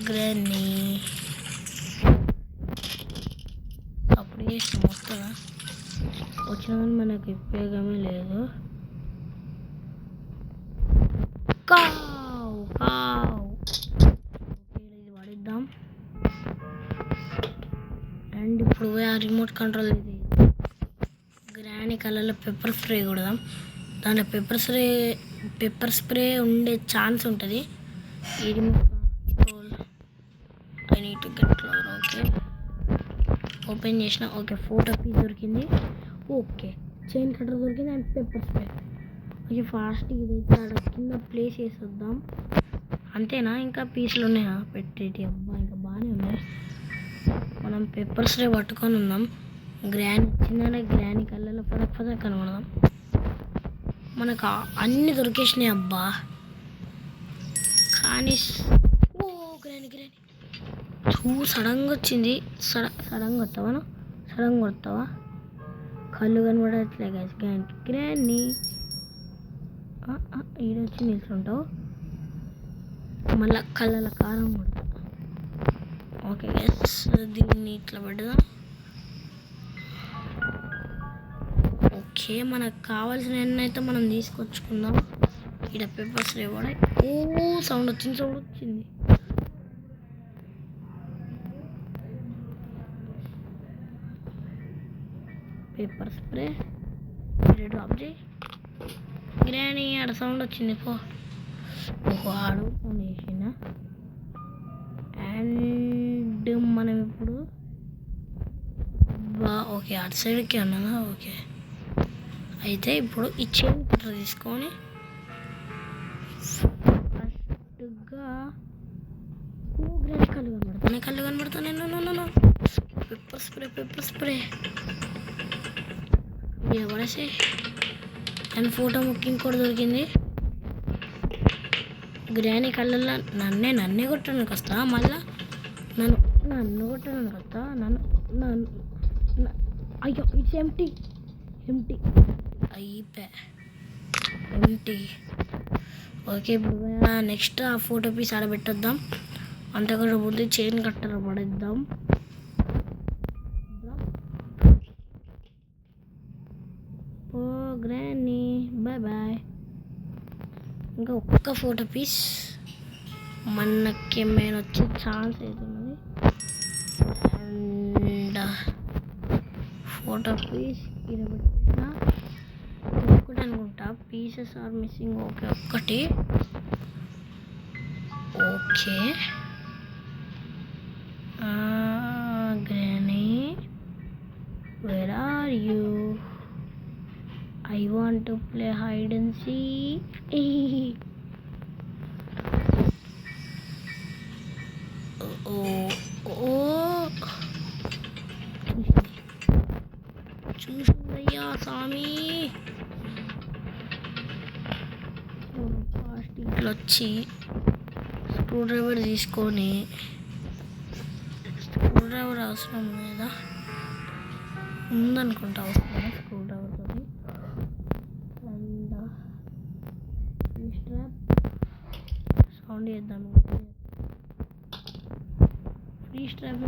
గ్రానీ అప్పుడు చేసిన మొత్తం వచ్చిన కానీ మనకు ఉపయోగమే లేదు. కావ్ కావ్ ఇది పడిద్దాం. అండ్ ఇప్పుడు ఆ రిమోట్ కంట్రోల్ ఇది గ్రానీ కలర్లో పెప్పర్ స్ప్రే కొడదాం. దాంట్లో పెప్పర్ స్ప్రే ఉండే ఛాన్స్ ఉంటుంది. ఈ remote control I need to get close. Okay open చేసిన. ఓకే ఫోటో పీస్ దొరికింది. ఓకే చైన్ కట్టర్ దొరికింది and pepper spray. Okay fast ఇదైతే ఆడ కింద ప్లేస్ వేసేద్దాం. అంతేనా ఇంకా పీసులు ఉన్నాయా పెట్టేటి? అబ్బా ఇంకా బాగానే ఉన్నాయి. మనం పెప్పర్ స్ప్రే పట్టుకొని ఉందాం. చిన్న గ్రానీ కళ్ళలో పద కనబడదాం. మనకు అన్నీ దొరికేసినాయి అబ్బా. కానీ ఓ గ్రానీ సడన్గా వచ్చింది. సడన్గా వస్తావా కళ్ళు కనబడట్లే గ్రానీ ఈడొచ్చి నిల్చుంటావు. మళ్ళీ కళ్ళల కారం కొడతా. ఓకే గైస్ దీన్ని ఇట్లా పెడదాం. ఓకే మనకు కావాల్సిన అయితే మనం తీసుకొచ్చుకుందాం. ఇక్కడ పేపర్స్ రేవాడే. ఓ సౌండ్ వచ్చింది. పేపర్ స్ప్రే డ్రాప్ చేయి. గ్రానీ ఆడ సౌండ్ వచ్చింది పో. ఓహో ఆడు ఫోన్ చేసిన. అండ్ మనం ఇప్పుడు ఓకే అటు సైడ్కి అన్నా. ఓకే అయితే ఇప్పుడు ఈ చైన్ కట్టర్ తీసుకొని ఫస్ట్గా గ్రానీ కళ్ళు కనబడుతున్నాయి. పెప్పర్ స్ప్రే ఎవరేసి అండ్ ఫోటో ముక్కింగ్ కూడా దొరికింది. గ్రానీ కళ్ళల్లో నన్నే కొట్టడానికి వస్తా. మళ్ళా నన్ను కొట్టడానికి వస్తా. అయ్యో ఇట్స్ ఎంటీ ఎంటీ. ఓకే ఇప్పుడు నెక్స్ట్ ఆ ఫోటో పీస్ ఆడబెట్టేద్దాం. అంతకుండా ముందు చైన్ కట్టర్ పడేద్దాం. ఓ గ్రానీ బాయ్. ఇంకా ఒక్క ఫోటో పీస్ మనకేమైనా వచ్చే ఛాన్స్ అవుతున్నది. అండ్ ఫోటో పీస్ ఇది పెట్టిన ఒకటి అనుకుంటా. Pieces are missing. ఓకే ఒక్కటి. Okay granny where are you? I want to play hide and seek. చూసిందయ్యా స్వామి. ఫాస్ట్ ఇట్లా వచ్చి స్క్రూ డ్రైవర్ తీసుకొని స్క్రూ డ్రైవర్ అవసరం లేదా ఉందనుకుంటా. అవసరం స్క్రూ డ్రైవర్ తోటి. సౌండ్ చేద్దాం. ఫ్రీ స్ట్రాప్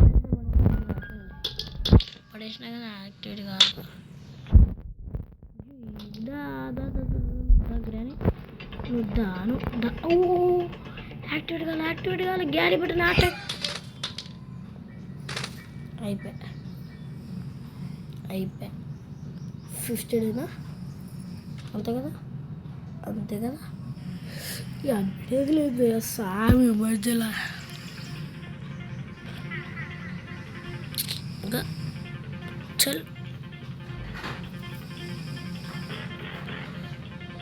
పడేసినా కానీ యాక్టివేట్ కాదు. గ్రానీ యాక్టివేట్ కావాలి. గ్యారీ బటన్ అయిపోయా 50 డేనా అంతే కదా. లేదు సామి మధ్యలో చల్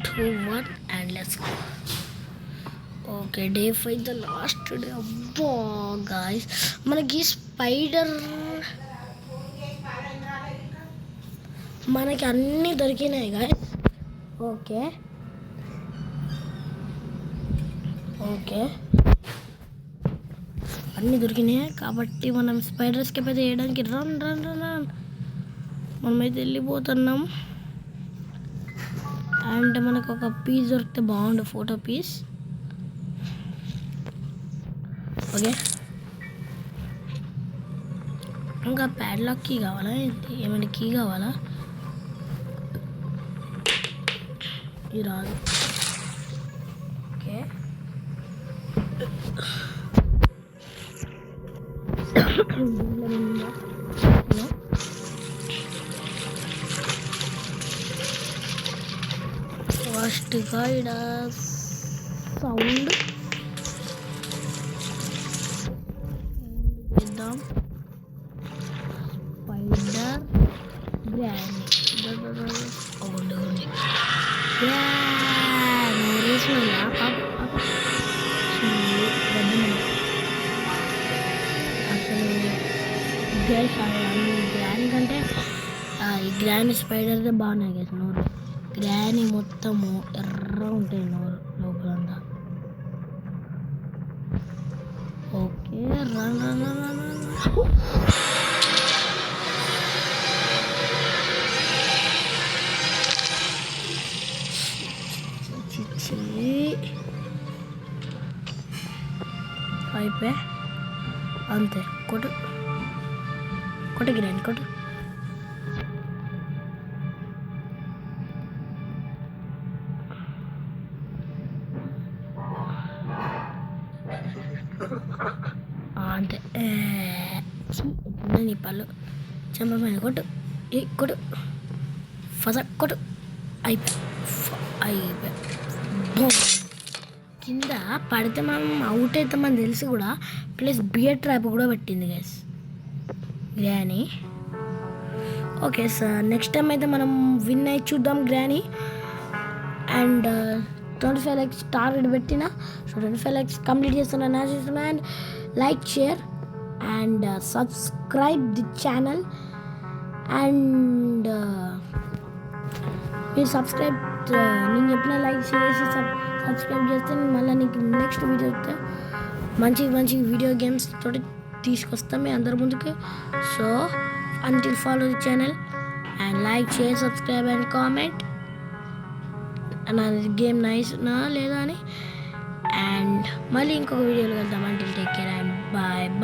2 1 and let's go. Okay, day 5 the last day. అబ్బా గాయస్, మనకి స్పైడర్ మనకి అన్నీ దొరికినాయి గాయస్. ఓకే ఓకే, అన్నీ దొరికినాయి కాబట్టి మనం స్పైడర్ ఎస్కేప్ అయితే వేయడానికి రన్ రన్ రన్ రన్ మనమైతే వెళ్ళిపోతున్నాం. అండ్ మనకు ఒక పీస్ దొరికితే బాగుండు, ఫోటో పీస్. ఓకే, ఇంకా ప్యాడ్లాక్ కీ కావాలా, ఏమైనా కీ కావాలా? ఇది రాదు. ఓకే, ఫస్ట్గా ఇక్కడ సౌండ్ చేద్దాం. స్పైడర్ గ్రానీ అసలు గ్రానీ కంటే ఈ గ్రానీ స్పైడర్దే బాగున్నాయి కదా నోరు. గ్రానీ మొత్తము ఎర్ర ఉంటాయి నోరు లోపలంతా. ఓకే, రన్ రన్ రన్ అయిపోయి అంతే. కొట్టు కొట్టు గ్రానీ కొట్టు. అంతే, నీ పళ్ళు చెంపమైన కొట్టు. కొట్టు ఫస కొట్టు. అయిపోయి కింద పడితే మనం అవుట్ అవుతామని తెలిసి కూడా ప్లస్ బియర్ ట్రాప్ కూడా పెట్టింది guys granny. Okay sir, next time అయితే మనం విన్ అయి చూద్దాం గ్రానీ. అండ్ 25 lakhs టార్గెట్ పెట్టిన. సో 25 lakhs కంప్లీట్ చేస్తున్నాను. And like, share and subscribe the channel. And మీరు సబ్స్క్రైబ్, నేను చెప్పిన లైక్ చేసి సబ్స్క్రైబ్ చేస్తే మళ్ళీ నీకు నెక్స్ట్ వీడియో వస్తే మంచి మంచి వీడియో గేమ్స్ తోటి తీసుకొస్తాం మీ అందరి ముందుకి. So until follow the channel and like, share, subscribe and comment another game nice na లేదా అని. అండ్ మళ్ళీ ఇంకొక వీడియోలో వెళ్దాం. until take care and bye bye.